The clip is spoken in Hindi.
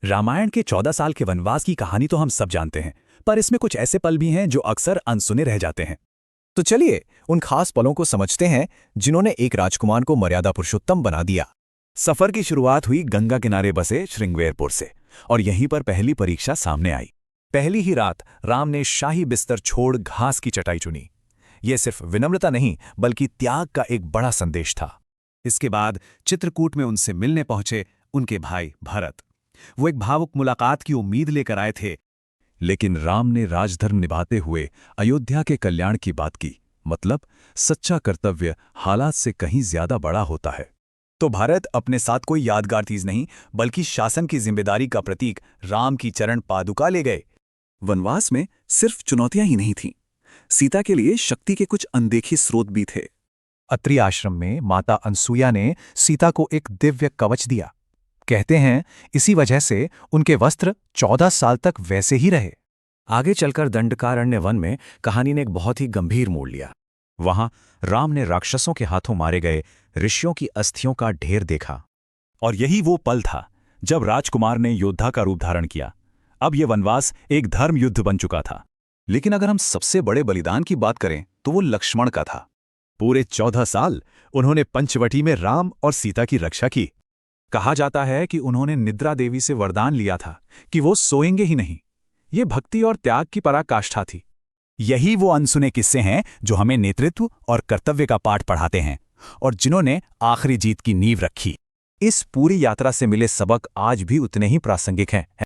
रामायण के 14 साल के वनवास की कहानी तो हम सब जानते हैं, पर इसमें कुछ ऐसे पल भी हैं जो अक्सर अनसुने रह जाते हैं। तो चलिए उन खास पलों को समझते हैं जिन्होंने एक राजकुमार को मर्यादा पुरुषोत्तम बना दिया। सफर की शुरुआत हुई गंगा किनारे बसे श्रृंगवेरपुर से, और यहीं पर पहली परीक्षा सामने आई। पहली ही रात राम ने शाही बिस्तर छोड़ घास की चटाई चुनी। यह सिर्फ विनम्रता नहीं बल्कि त्याग का एक बड़ा संदेश था। इसके बाद चित्रकूट में उनसे मिलने पहुंचे उनके भाई भरत। वो एक भावुक मुलाकात की उम्मीद लेकर आए थे, लेकिन राम ने राजधर्म निभाते हुए अयोध्या के कल्याण की बात की। मतलब सच्चा कर्तव्य हालात से कहीं ज्यादा बड़ा होता है। तो भरत अपने साथ कोई यादगार चीज नहीं बल्कि शासन की जिम्मेदारी का प्रतीक राम की चरण पादुका ले गए। वनवास में सिर्फ चुनौतियां ही नहीं थीं, सीता के लिए शक्ति के कुछ अनदेखे स्रोत भी थे। अत्रि आश्रम में माता अनसुया ने सीता को एक दिव्य कवच दिया। कहते हैं इसी वजह से उनके वस्त्र 14 साल तक वैसे ही रहे। आगे चलकर दंडकारण्य वन में कहानी ने एक बहुत ही गंभीर मोड़ लिया। वहां राम ने राक्षसों के हाथों मारे गए ऋषियों की अस्थियों का ढेर देखा। और यही वो पल था जब राजकुमार ने योद्धा का रूप धारण किया। अब यह वनवास एक धर्म युद्ध बन चुका था। लेकिन अगर हम सबसे बड़े बलिदान की बात करें तो वो लक्ष्मण का था। पूरे 14 साल उन्होंने पंचवटी में राम और सीता की रक्षा की। कहा जाता है कि उन्होंने निद्रा देवी से वरदान लिया था कि वो सोएंगे ही नहीं। ये भक्ति और त्याग की पराकाष्ठा थी। यही वो अनसुने किस्से हैं जो हमें नेतृत्व और कर्तव्य का पाठ पढ़ाते हैं, और जिन्होंने आखिरी जीत की नींव रखी। इस पूरी यात्रा से मिले सबक आज भी उतने ही प्रासंगिक हैं।